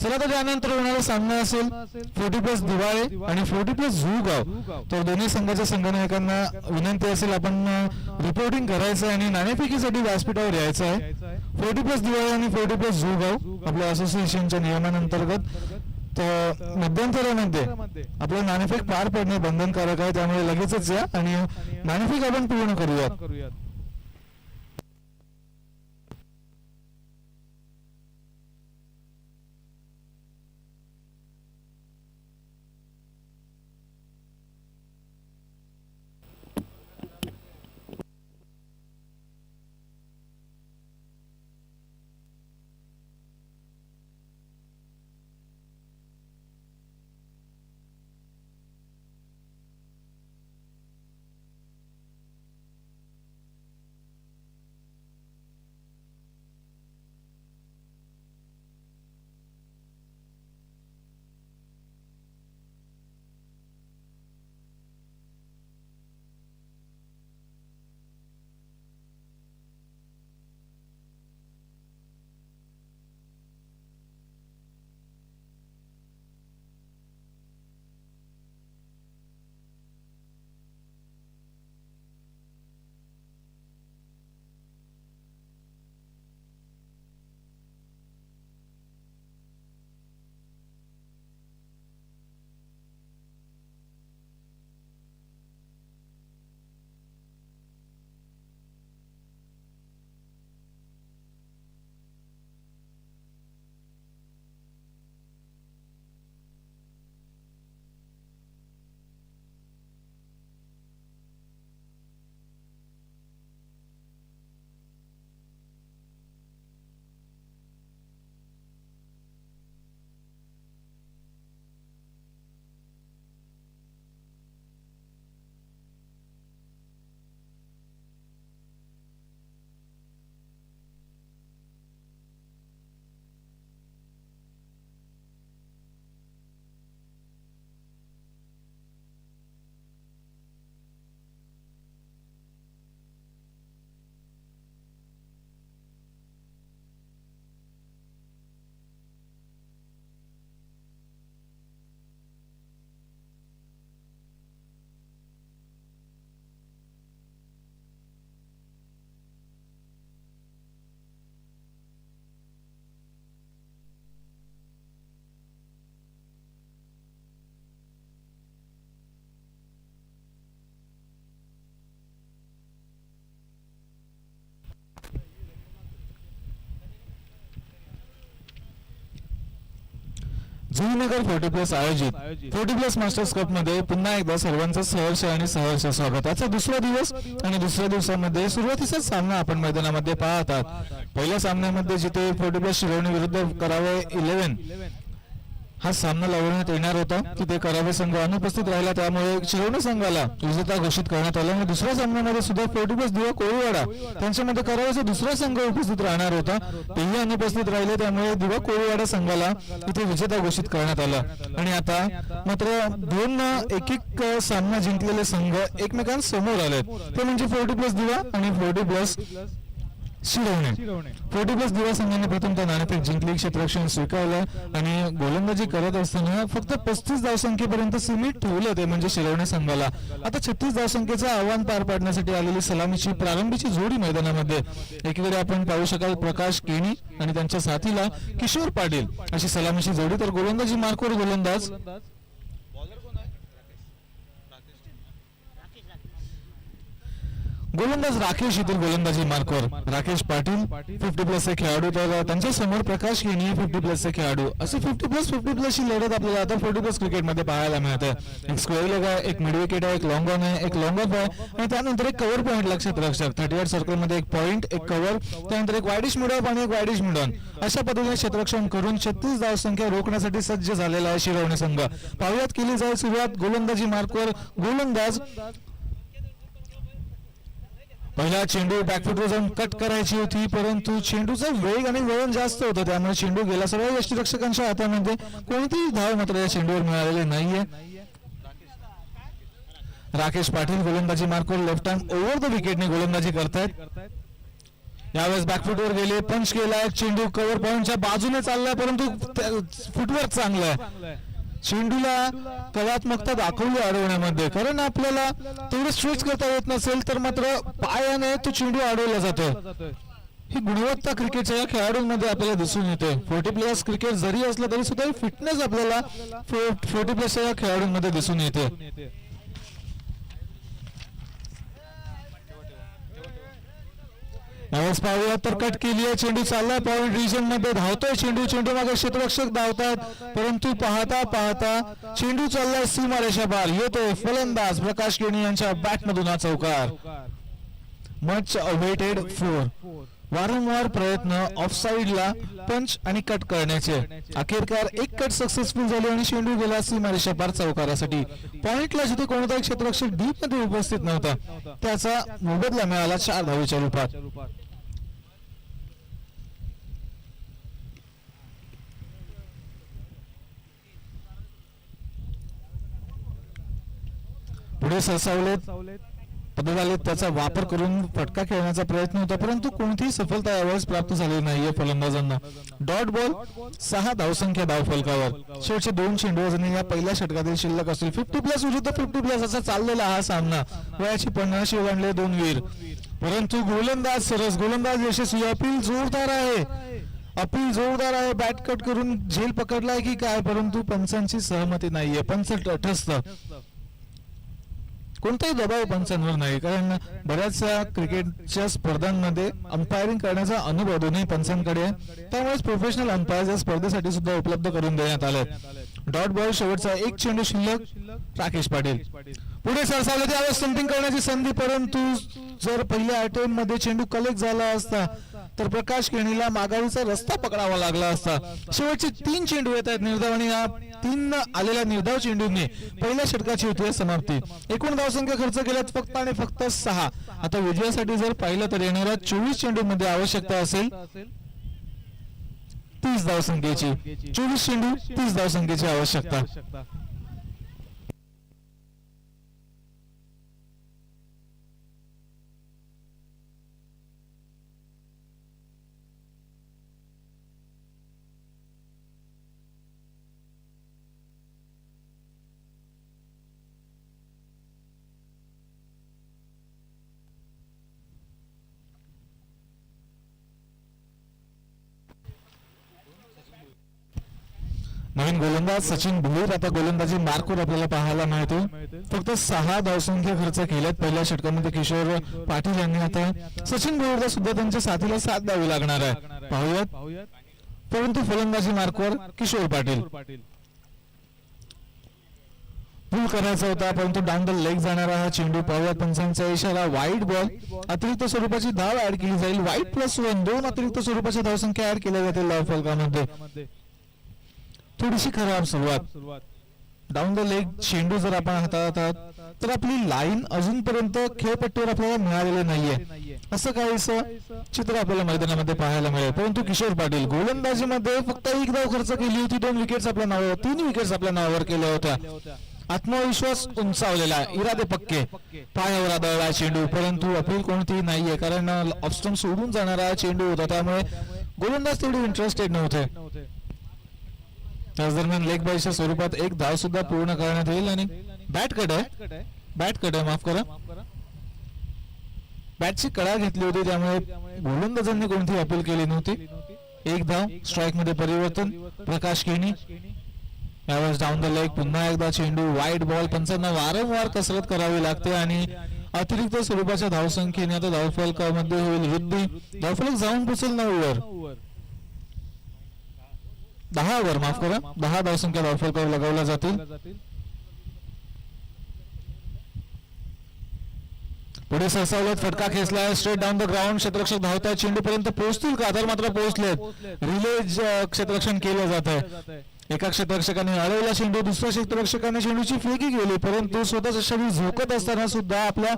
चला तर त्यानंतर होणारा सामना असेल 40+ दिवाळे आणि 40+ झुगाव. तर दोन्ही संघाच्या संघनायकांना विनंती असेल आपण रिपोर्टिंग करायचं आणि नाणेफेकीसाठी व्यासपीठावर यायचं आहे. 40+ दिवाळे आणि 40+ झुगाव आपल्या असोसिएशनच्या नियमांतर्गत. तर मध्यंतरामध्ये आपलं नाणेफेक पार पडणे बंधनकारक आहे, त्यामुळे लगेचच या आणि नाणेफेक आपण पूर्ण करूयात. जुईनगर 40+ आयोजित 40+ मास्टर्स कप मध्ये पुन्हा एकदा सर्वांचं सहर्ष आणि सहर्ष स्वागत. आजचा दुसरा दिवस आणि दुसऱ्या दिवसामध्ये सुरुवातीचाच सामना आपण मैदानामध्ये पाहत आहात. पहिल्या सामन्यामध्ये जिथे 40+ शिरोवणी विरुद्ध करावे 11 हा सामना लावण्यात येणार होता, तिथे करावे संघ अनुपस्थित राहिला, त्यामुळे शिरोवणी संघाला विजेता घोषित करण्यात आला. आणि दुसऱ्या सामन्यामध्ये सुद्धा 40+ दिवा कोळीवाडा त्यांच्यामध्ये करावेचा दुसरा संघ उपस्थित राहणार होता, तेही अनुपस्थित राहिले, त्यामुळे दिवा कोळीवाडा संघाला इथे विजेता घोषित करण्यात आला. आणि आता मात्र दोन एक सामना जिंकलेले संघ एकमेकांसमोर आले, ते म्हणजे 40+ दिवा आणि 40+ शिरोवणे. 40+ दिवा संघाने प्रथमतः नाणेफेक जिंकली, क्षेत्ररक्षण स्वीकारलं आणि गोलंदाजी करत असताना फक्त 35 धावसंख्येपर्यंत सीमित ठेवलं, ते म्हणजे शिरोवणे संघाला. आता 36 धावसंख्येचं आव्हान पार पाडण्यासाठी आलेली सलामीची प्रारंभीची जोडी मैदानामध्ये एकीकडे आपण पाहू शकाल प्रकाश केणी आणि त्यांच्या साथीला किशोर पाटील अशी सलामीची जोडी, तर गोलंदाजी मार्कवर गोलंदाज राकेश येथील गोलंदाजी मार्कवर राकेश पाटील 50+ चे खेळाडू, तर त्यांच्या समोर प्रकाश केणी 50+ चे खेळाडू. असे 50+ ची लढत आपल्याला आता 40+ क्रिकेटमध्ये पाहायला मिळते. एक स्क्वेअर लेग आहे, एक मिड विकेट आहे, एक लॉंग ऑन आहे, एक लॉंग ऑफ आहे आणि त्यानंतर एक कव्हर पॉईंट लक्षात रक्षक 38 सर्कल मध्ये एक पॉईंट, एक कव्हर, त्यानंतर एक वाईडिश मिड ऑफ आणि एक वाईडिश मिड ऑन. अशा पद्धतीने क्षेत्ररक्षण करून 36 धावसंख्या रोखण्यासाठी सज्ज झालेला आहे शिरोवणे संघ. पाहुयात केली जाईल सुरुवात. गोलंदाजी मार्कवर गोलंदाज पहिला चेंडू बॅकफुटवर जाऊन कट करायची होती, परंतु चेंडूचा वेग आणि वळण जास्त होतं, त्यामुळे चेंडू गेला. सर्व यष्टीरक्षकांच्या हातामध्ये कोणतीही धाव मात्र या चेंडूवर मिळालेली नाहीये. राकेश पाटील गोलंदाजी मार्कवर लेफ्ट हँड ओव्हर द विकेटने गोलंदाजी करतायत. यावेळेस बॅकफुटवर गेले, पंच केलाय, चेंडू कव्हर पॉईंटच्या बाजूने चाललाय, परंतु फुटवर्क चांगलं आहे. चेंडूला कलात्मकता दाखवली अडवण्यामध्ये, कारण आपल्याला तेवढं स्ट्रेच करता येत नसेल तर मात्र पायाने तो चेंडू अडवला जातो. ही गुणवत्ता क्रिकेटच्या या खेळाडूंमध्ये आपल्याला दिसून येते. 40+ क्रिकेट जरी असलं तरी सुद्धा फिटनेस आपल्याला 40+ या खेळाडूंमध्ये दिसून येते. यावेळेस पाहूया तर कट केली आहे, चेंडू चाललाय पॉइंट रिजन मध्ये, धावतोय चेंडू, चेंडू मागे क्षेत्ररक्षक धावतात, परंतु पाहता पाहता चेंडू चाललाय सीमारेषा पार. येतोय फलंदाज प्रकाश केणी यांच्या बॅट मधून हा चौकार. Much awaited 4. वारंवार प्रयत्न ऑफ साइडला पंच आणि कट करण्याचे, अखेरकार एक कट सक्सेसफुल झाली आणि चेंडू गेला सीमारेषा पार चौकारासाठी. पॉइंटला जिथे कोणताही क्षेत्ररक्षक डीप मध्ये उपस्थित नव्हता त्याचा मोबदला मिळाला 4 धावेच्या रूपात. पुढे सरसावलेत पदकाले त्याचा वापर करून फटका खेळण्याचा प्रयत्न होता, परंतु कोणतीही सफलता यावेळेस प्राप्त झाली नाहीये फलंदाजांना. डॉट बॉल 6 धावसंख्या धावफलकावर. शेवटचे 2 चेंडू अजूनही या पहिल्या षटकातील शिल्लक असतील. 50+ विरुद्ध 50+ असा चाललेला हा सामना. वयाची 50 ओलांडले 2 वीर, परंतु गोलंदाज सरस, गोलंदाज यशस्वी. अपील जोरदार आहे, बॅट कट करून झेल पकडलाय की काय, परंतु पंचांची सहमती नाहीये. पंच तटस्थ, कोणताही दबाव पंचांवर नाही, कारण बऱ्याचशा क्रिकेटच्या स्पर्धांमध्ये अंपायरिंग करण्याचा अनुभव दोन्ही पंचांकडे आहे, त्यामुळेच प्रोफेशनल अंपायर या स्पर्धेसाठी सुद्धा उपलब्ध करून देण्यात आले. डॉट बॉल शेवटचा 1 चेंडू शिल्लक. राकेश पाटील पुढे सरसावले, त्यावेळेस स्टंपिंग करण्याची संधी, परंतु जर पहिल्या अटेम्प्ट मध्ये चेंडू कलेक्ट झाला असता तर प्रकाश केणीला माघारीचा रस्ता पकडावा लागला असता. शेवटचे 3 चेंडू येत आहेत निर्धाव आणि या 3 आलेल्या निर्धाव चेंडूंनी पहिल्या षटकाची होती समाप्ती. एकूण धावसंख्या खर्च केल्यात फक्त आणि फक्त 6. आता विजयासाठी जर पाहिलं तर येणाऱ्या 24 चेंडूंमध्ये आवश्यकता असेल 30 धावसंख्येची. 24 चेंडू 30 धावसंख्येची आवश्यकता. नवीन गोलंदाज सचिन भोईर आता गोलंदाजी मार्कवर आपल्याला पाहायला मिळतो. फक्त 6 धावसंख्या खर्च केल्यात पहिल्या षटकामध्ये किशोर पाटील यांनी. आता सचिन भोईरला सुद्धा त्यांच्या साथीला 7 द्यावी लागणार आहे, पाहूयात. परंतु फलंदाजी मार्कवर किशोर पाटील. पूल करायचा होता, परंतु डाऊन द लेग जाणारा हा चेंडू पाहूयात. पंचांचा इशारा वाईड बॉल. अतिरिक्त स्वरूपाची धाव ऍड केली जाईल. वाईड +1 2 अतिरिक्त स्वरूपाच्या धावसंख्या ऍड केल्या जातील धाव फलकामध्ये. थोडीशी खराब सुरुवात. डाऊन द लेग चेंडू जर आपण हाताळत आहात तर आपली लाईन अजूनपर्यंत खेळपट्टीवर आपल्याला मिळालेली नाहीये, असं काहीसं चित्र आपल्याला मैदानामध्ये पाहायला मिळेल. परंतु किशोर पाटील गोलंदाजीमध्ये फक्त 1 धाव खर्च केली होती, 2 विकेट्स आपल्या नावावर, 3 विकेट्स आपल्या नावावर केल्या होत्या. आत्मविश्वास उंचावलेला, इरादे पक्के, पायावर आदळला चेंडू, परंतु अपील कोणतीही नाहीये कारण ऑफ स्टंप सोडून जाणारा चेंडू होता, त्यामुळे गोलंदाज तेवढे इंटरेस्टेड नव्हते. त्याच दरम्यान लेग बायच्या स्वरूपात 1 धाव सुद्धा पूर्ण करण्यात येईल आणि बॅट कट आहे, माफ करा, बॅटची कडा घेतली होती, त्यामुळे गोलंदाजांनी कोणती अपील केली नव्हती. 1 धाव, स्ट्राईक मध्ये परिवर्तन. प्रकाश केणी यावेळेस डाऊन द लेग, पुन्हा एकदा चेंडू वाईड बॉल. पंचांना वारंवार कसरत करावी लागते आणि अतिरिक्त स्वरूपाच्या धावसंख्येने आता धावफलकामध्ये होईल वृद्धी. धावफलक जाऊन पोचेल 9 वर, 10 वर, माफ करा, 10 धावसंख्या धावफलकावर लगावल्या जातील. पुढे सरसावलेत, फटका खेचलाय, स्ट्रेट डाऊन द ग्राउंड. क्षेत्ररक्षक धावताय, चेंडू पर्यंत पोहोचतील का, तर मात्र पोहोचलेत. रिलेज क्षेत्ररक्षण केलं जात आहे. एका क्षेत्ररक्षकाने अडवला चेंडू, दुसऱ्या क्षेत्ररक्षकाने चेंडूची फेकी केली, परंतु स्वतःच्या शरीर झोकत असताना सुद्धा आपल्या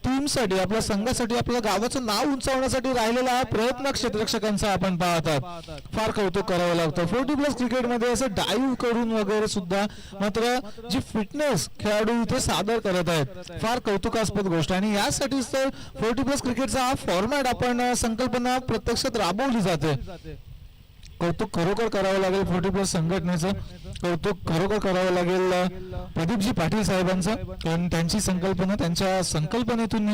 टीमसाठी, आपल्या संघासाठी, आपल्या गावाचं नाव उंचावण्यासाठी राहिलेला हा प्रयत्न क्षेत्ररक्षकांचा आपण पाहतात. फार कौतुक करावं लागतं. 40+ क्रिकेटमध्ये असं डाईव्ह करून वगैरे सुद्धा मात्र जी फिटनेस खेळाडू इथे सादर करत आहेत, फार कौतुकास्पद गोष्ट. आणि यासाठीच तर 40+ क्रिकेटचा हा फॉर्मॅट आपण संकल्पना प्रत्यक्षात राबवली जाते. कौतुक खरोखर करावं लागेल 40+ संघटनेचं, कौतुक खरोखर करावं लागेल प्रदीपजी पाटील साहेबांचं, कारण त्यांची संकल्पना, त्यांच्या संकल्पनेतून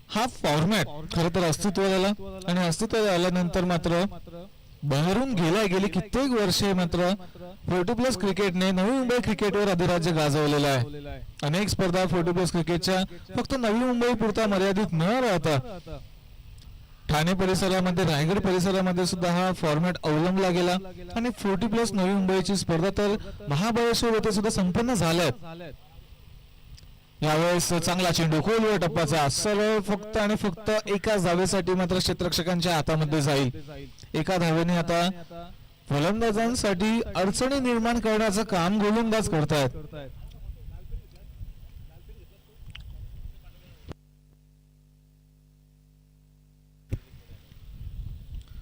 हा फॉर्मॅट खरं तर अस्तित्वात आला. आणि अस्तित्वात आल्यानंतर मात्र बहरून गेली कित्येक वर्षे मात्र 40+ क्रिकेटने नवी मुंबई क्रिकेटवर अधिराज्य गाजवलेलं आहे. अनेक स्पर्धा 40+ क्रिकेटच्या फक्त नवी मुंबई पुरता मर्यादित न राहता ठाणे परिसरामध्ये, रायगड परिसरामध्ये सुद्धा हा फॉर्मॅट अवलंबला गेला आणि 40+ नवी मुंबईची स्पर्धा तर महाबळेश्वर येथे सुद्धा संपन्न झाल्यात. यावेळेस चांगला चेंडू, खोलवर टप्प्याचा, सरळ फक्त आणि फक्त एका धावेसाठी मात्र क्षेत्ररक्षकांच्या हातामध्ये जाईल. एका धावेने आता फलंदाजांसाठी अडचणी निर्माण करण्याचं काम गोलंदाज करतायत.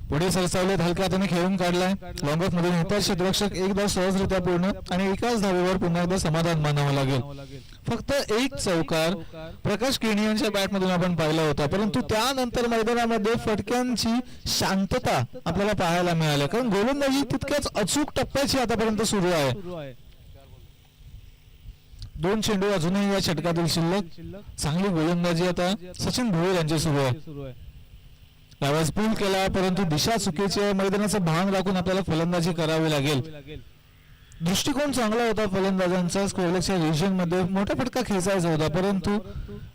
पुढे सरसावलेत, हलक्या हाताने खेळून काढलाय. लॉंग ऑफ मध्ये नेता क्षेत्ररक्षक 1 धाव सहजरित्या पूर्ण आणि एकाच धावेवर पुन्हा एकदा समाधान मानावं लागेल. फक्त 1 चौकार प्रकाश केणी यांच्या बॅट मधून आपण पाहिला होता, परंतु त्यानंतर मैदानामध्ये फटक्यांची शांतता आपल्याला पाहायला मिळाली, कारण गोलंदाजी तितक्याच अचूक टप्प्याची आतापर्यंत सुरू आहे. 2 चेंडू अजूनही या षटकातील शिल्लक. चांगली गोलंदाजी आता सचिन भोईर यांची सुरू आहे. त्यावेळेस पूल केला, परंतु दिशा चुकीची आहे. मैदानाचं भान राखून आपल्याला फलंदाजी करावी लागेल. दृष्टिकोन चांगला होता फलंदाजांचा, स्क्वेअरलेगच्या रिजन मध्ये मोठा फटका खेचायचा होता, परंतु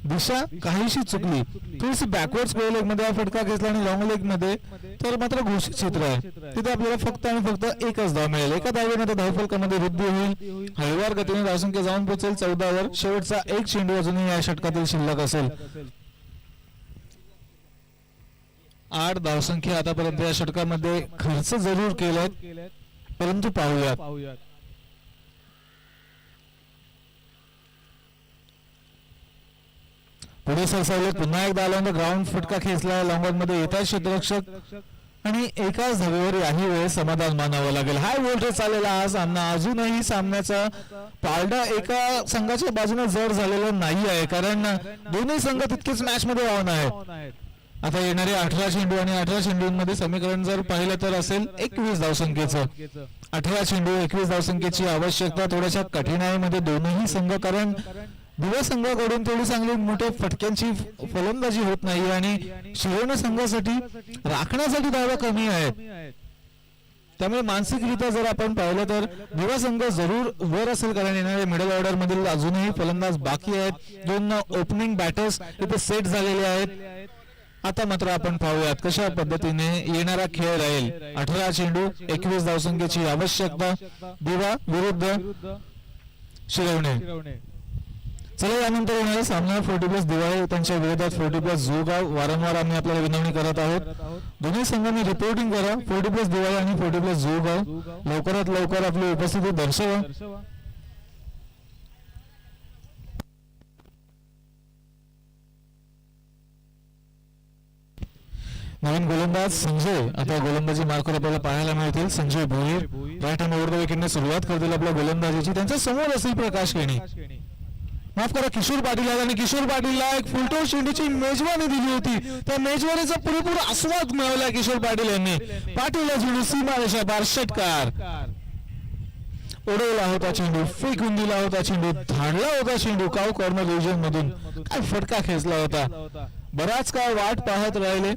दिशा काहीशी चुकली. थोडीशी बॅकवर्ड स्क्वेअर लेग मध्ये हा फटका खेचला आणि लॉंग लेग मध्ये तर मात्र घोषित क्षेत्र आहे, तिथे आपल्याला फक्त आणि फक्त 1च धाव मिळेल. एका धावेने धावफलकामध्ये वृद्धी होईल. हळूवार गतीने धावसंख्या जाऊन पोहोचेल 14 वर. शेवटचा 1 चेंडू अजूनही या षटकातील शिल्लक असेल. 8 धावसंख्या आतापर्यंत या षटकामध्ये खर्च जरूर केलाय, परंतु पाहूयात. पुढे सरसावले, पुन्हा एकदा आल्यानंतर ग्राउंड फटका खेचला. लॉंग ऑन मध्ये येतात क्षेत्ररक्षक आणि एकाच धावेवर याही वेळेस समाधान मानावं लागेल. हाय व्होल्टेज चाललेला हा सामना. अजूनही सामन्याचा पारडा एका संघाच्या बाजूने जड झालेला नाही आहे, कारण दोन्ही संघ तितकेच मॅच मध्ये वाहून आहेत. आता येणारे 18 चेंडू आणि 18 चेंडूंमध्ये समीकरण जर पाहिलं तर असेल 21 धावसंख्येचं. 18 चेंडू 21 धावसंख्येची आवश्यकता थोड्याशा कठीणाईमध्ये दोन्ही संघ, कारण दिवा संघाकडून तेवढी चांगली मोठ्या फटक्यांची फलंदाजी होत नाही आणि शिरोने संघासाठी राखण्यासाठी धावा कमी आहेत. त्यामुळे मानसिकरित्या जर आपण पाहिलं तर दिवा संघ जरूर वर असेल, कारण येणारे मिडल ऑर्डर मधील अजूनही फलंदाज बाकी आहेत. 2 ओपनिंग बॅटर्स इथे सेट झालेले आहेत. आता मात्र आपण पाहूयात कशा पद्धतीने येणारा खेळ राहील. 18 चेंडू 21 धावसंख्येची आवश्यकता. दिवा विरुद्ध शिरवणे. चला यानंतर येणारा सामना 40+ दिवाळी त्यांच्या विरोधात 40+ जोगाव. वारंवार आम्ही आपल्याला विनवणी करत आहोत, दोन्ही संघांनी रिपोर्टिंग करा. 40+ दिवाळी आणि 40+ जोगाव लवकरात लवकर आपली उपस्थिती दर्शवा. नवीन गोलंदाज संजय, आता गोलंदाजी मार्कर आपल्याला पाहायला मिळतील. Sanjay Bhoir right hand over the विकेटने सुरुवात करतील आपल्या गोलंदाजीची. त्यांच्या समोर असेल प्रकाश केणी, माफ करा किशोर पाटील आणि किशोर पाटीलला एक फुलटोळ चेंडूची मेजवानी दिली होती. त्या मेजवानीचा पुरेपूर आस्वाद मिळवला किशोर पाटील यांनी. पाटीलला झेंडू सीमारेषा पार, षटकार. उडवला होता चेंडू, फेकून दिला होता चेंडू, धाडला होता चेंडू काव कॉर्नर रिजन मधून. काय फटका खेचला होता. बराच काळ वाट पाहत राहिले.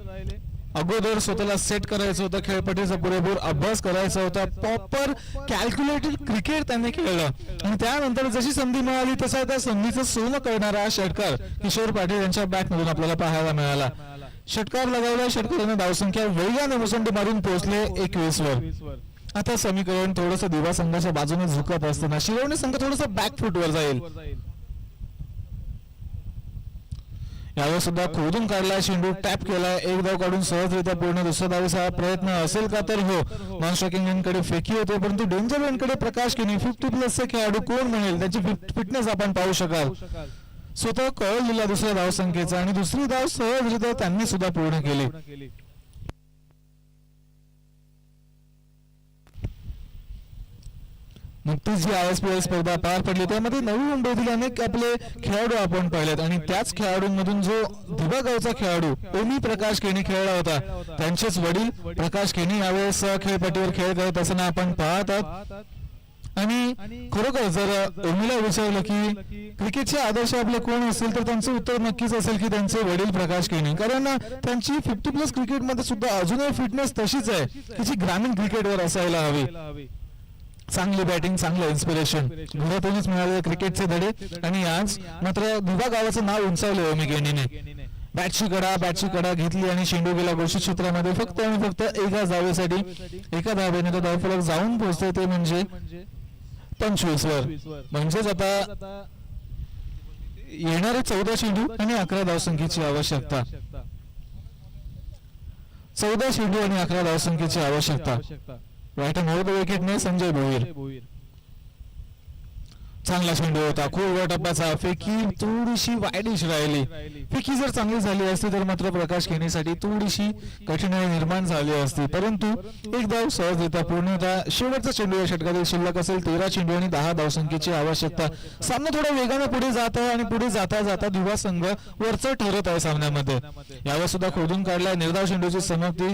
अगोदर स्वतःला सेट करायचं होतं, खेळपट्टीचा पुरेपूर अभ्यास करायचा होता, प्रॉपर कॅल्क्युलेटेड क्रिकेट त्यांनी खेळलं आणि त्यानंतर जशी संधी मिळाली तसा त्या संधीचं सोनं करणारा षटकार किशोर पाटील यांच्या बॅट मधून आपल्याला पाहायला मिळाला. षटकार लगावला. षटकाराने धावसंख्या वेगाने मुसंडी मारून पोहोचले 21 वर. आता समीकरण थोडंसं दिवा संघाच्या बाजूने झुकत असताना शिरवणे संघ थोडंसं बॅकफुटवर जाईल. यावर सुद्धा खोदून काढला चेंडू, टॅप केलाय, एक धाव काढून सहजरित्या पूर्ण. दुसऱ्या धावेचा प्रयत्न असेल का तर हो. नॉन स्ट्रायकिंग एंडकडे फेकी होते, परंतु डेंजर एंडकडे प्रकाश केनी 50+ खेळाडू कोण म्हणेल त्याची फिटनेस आपण पाहू शकाल. स्वतः कळलेला दुसऱ्या धावसंख्येचा आणि दुसरी धाव सहजरित्या त्यांनी सुद्धा पूर्ण केली. नुकतीच जी ISPL स्पर्धा पार पडली त्यामध्ये नवी मुंबईतील अनेक आपले खेळाडू आपण पाहिलेत आणि त्याच खेळाडूंमधून जो दिवा गावचा खेळाडू ओमी प्रकाश केनी खेळला होता, त्यांचेच वडील प्रकाश केनी यावेळेस खेळपट्टीवर खेळ करत असताना आपण पाहत आहोत. आणि खरोखर जर ओमीला विचारलं की क्रिकेटचे आदर्श आपले कोण असेल तर त्यांचं उत्तर नक्कीच असेल की त्यांचे वडील प्रकाश केनी, कारण त्यांची 50+ क्रिकेटमध्ये सुद्धा अजूनही फिटनेस तशीच आहे की जी ग्रामीण क्रिकेटवर असायला हवी. चांगली बॅटिंग, चांगलं इन्स्पिरेशन, घरातूनच मिळालेले क्रिकेटचे धडे आणि आज मात्र दिवा गावाचं नाव उंचावलं ओमी केनीने. बॅटची कडा घेतली आणि चेंडू गेला घोषित क्षेत्रामध्ये फक्त आणि फक्त एका धावेसाठी. एका धावेने तो धावफलक जाऊन पोहोचते ते म्हणजे 25 वर. म्हणजेच आता येणारे 14 चेंडू आणि 11 धावसंख्येची आवश्यकता. 14 चेंडू आणि 11 धावसंख्येची आवश्यकता. राईट हँड ओव्हर द विकेटने संजय भोईर. चांगला चेंडू होता, खोलवर टप्प्याचा, फेकी थोडीशी वाईडिश राहिली. फेकी जर चांगली झाली असती तर मात्र प्रकाश केनीसाठी थोडीशी कठीणाई निर्माण झाली असती, परंतु एक धाव सहजरित्या पूर्ण होता. शेवटचा चेंडू या षटकातील शिल्लक असेल 13 चेंडू आणि 10 धावसंख्येची आवश्यकता. सामना थोडा वेगाने पुढे जात आहे आणि पुढे जाता जाता दिवा संघ वरचढ ठरत आहे सामन्यामध्ये. यावर सुद्धा खोदून काढलाय. निर्धाव चेंडूची समाप्ती.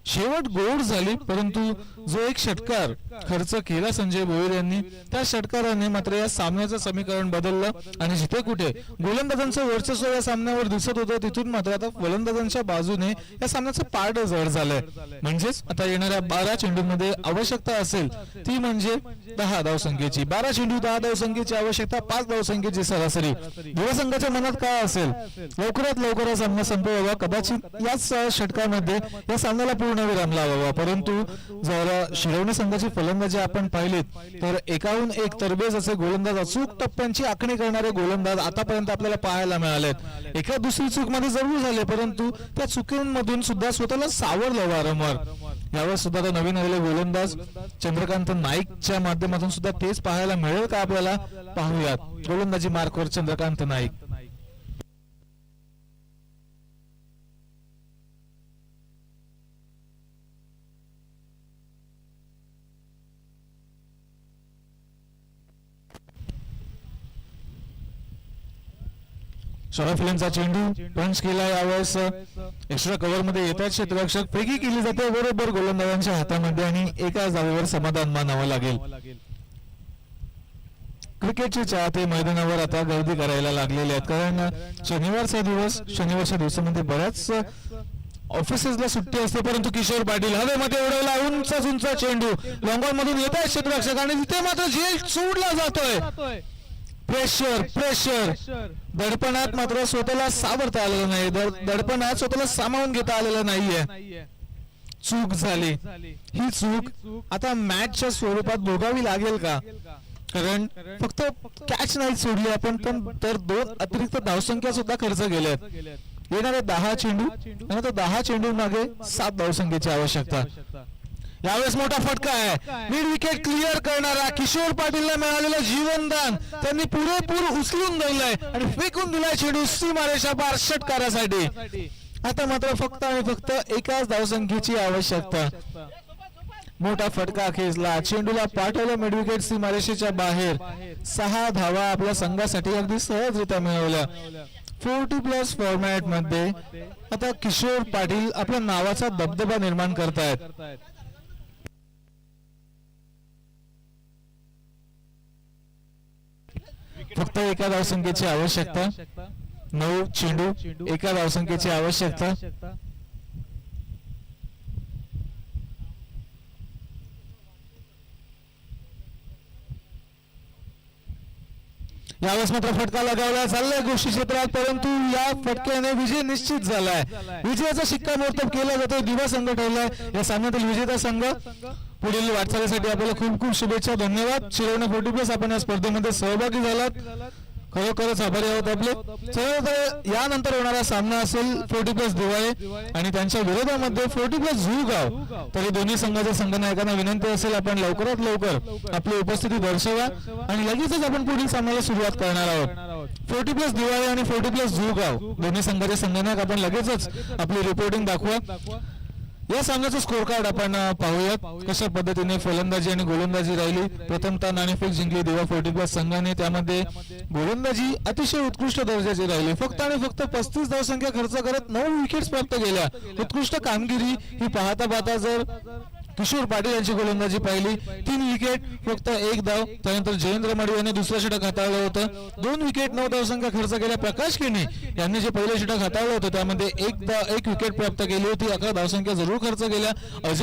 शेवट गोड झाली, परंतु जो एक षटकार खर्च केला संजय भोईर यांनी त्या षटकाराने मात्र या सामन्याचं समीकरण बदललं आणि जिथे कुठे गोलंदाजांचं वर्चस्व या सामन्यावर दिसत होतं तिथून मात्र आता फलंदाजांच्या बाजूने या सामन्याचं पारड जड झालंय. म्हणजेच आता येणाऱ्या 12 चेंडूंमध्ये आवश्यकता असेल ती म्हणजे 10 धावसंख्येची. 12 चेंडू 10 धावसंख्येची आवश्यकता, 5 धावसंख्येची सरासरी. दिवा संघाच्या मनात काय असेल, लवकरात लवकर हा सामना संपवावा. कदाचित याच षटकामध्ये या सामन्याला पूर्णविराम लावावा. परंतु जर शिरवणे संघाची फलंदाजी आपण पाहिलीत तर एकाहून एक तरबेज असे गोलंदाज, अचूक टप्प्यांची आखणी करणारे गोलंदाज आतापर्यंत आपल्याला पाहायला मिळालेत. एका दुसरी चूक मध्ये जरूर झाले, परंतु त्या चुकींमधून सुद्धा स्वतःला सावरलं वारंवार. यावर सुद्धा नवीन आलेले गोलंदाज चंद्रकांत नाईकच्या माध्यमातून सुद्धा तेच पाहायला मिळेल का आपल्याला, पाहूयात. गोलंदाजी मार्कवर चंद्रकांत नाईक. शॉर्टफिल्मचा चेंडू पंच केला. यावेळेस एक्स्ट्रा कव्हर मध्ये येतात क्षेत्ररक्षक, फेकी केली जाते बरोबर गोलंदाजांच्या हातामध्ये आणि एकाच धावेवर समाधान मानावं लागेल. क्रिकेटचे चाहते मैदानावर आता गर्दी करायला लागलेले आहेत, कारण शनिवारच्या दिवसामध्ये बऱ्याच ऑफिसेसला सुट्टी असते. परंतु किशोर पाटील हवेमध्ये उडवला उंच चेंडू, लॉंगॉन मधून येत आहे क्षेत्ररक्षक आणि तिथे मात्र झेल सोडला जातोय. प्रेशर दडपणात मात्र स्वतःला सावरता आलेलं नाही, दडपणात स्वतःला सामावून घेता आलेलं नाहीये. चूक झाली. ही चूक आता मॅचच्या स्वरूपात भोगावी लागेल का? कारण फक्त कॅच नाही सोडली आपण तर 2 अतिरिक्त धावसंख्या सुद्धा खर्च केल्यात. येणारे 10 चेंडू आणि त्या 10 चेंडू मागे 7 धावसंख्येची आवश्यकता. यावेळेस मोठा फटका आहे. मिड विकेट क्लिअर करणारा किशोर पाटीलला मिळालेलं जीवनदान त्यांनी पुरेपूर उचलून धरलंय आणि फेकून दिलाय चेंडू सीमारेषा पार षटकारासाठी. आता मात्र फक्त आणि फक्त एकाच धावसंख्येची आवश्यकता. मोठा फटका खेचला, चेंडूला पाठवलं मिड विकेट सीमारेषेच्या बाहेर. 6 धावा आपल्या संघासाठी अगदी सहजरित्या मिळवल्या. 40+ फॉर्मॅट मध्ये आता किशोर पाटील आपल्या नावाचा दबदबा निर्माण करतायत. फक्त एका धावसंख्येची आवश्यकता. 9 चेंडू एका धावसंख्येची आवश्यकता. यावेळेस मात्र फटका लगावला चाललाय गोष्टी क्षेत्रात, परंतु या फटक्याने विजय निश्चित झालाय. विजयाचा शिक्कामोर्तब केला जातोय. दिवा संघ ठरलाय या सामन्यातील विजेता संघ. पुढील वाटचालीसाठी आपल्याला खूप खूप शुभेच्छा. धन्यवाद. शिरवणे 40+ आपण या स्पर्धेमध्ये सहभागी झालात, खरोखरच आभारी आहोत आपले. चला तर यानंतर होणारा सामना असेल 40+ दिवाळे आणि त्यांच्या विरोधामध्ये 40+ झुगाव. तरी दोन्ही संघाच्या संघनायकांना विनंती असेल आपण लवकरात लवकर आपली उपस्थिती दर्शवा आणि लगेचच आपण पुढील सामन्याला सुरुवात करणार आहोत. 40+ दिवाळे आणि 40+ झुगाव दोन्ही संघाचे संघनायक आपण लगेचच आपली रिपोर्टिंग दाखवा. या सामन्याचं स्कोर कार्ड आपण पाहूयात. कशा पद्धतीने फलंदाजी आणि गोलंदाजी राहिली. प्रथमतः नाणेफेक जिंकली दिवा 40+ संघाने. त्यामध्ये गोलंदाजी अतिशय उत्कृष्ट दर्जाची राहिली. फक्त आणि फक्त 35 धावसंख्या खर्च करत 9 विकेट्स प्राप्त केल्या. उत्कृष्ट कामगिरी ही पाहता जर किशोर पाटील यांची गोलंदाजी पाहिली. 3 विकेट फक्त 1 धाव. त्यानंतर जयेंद्र माडी यांनी दुसरं षटक हाताळलं होतं. 2 विकेट 9 धावसंख्या खर्च केल्या. प्रकाश केनी यांनी जे पहिलं षटक हाताळलं होतं त्यामध्ये 1 विकेट प्राप्त केली होती. 11 धावसंख्या जरूर खर्च केल्या. अजय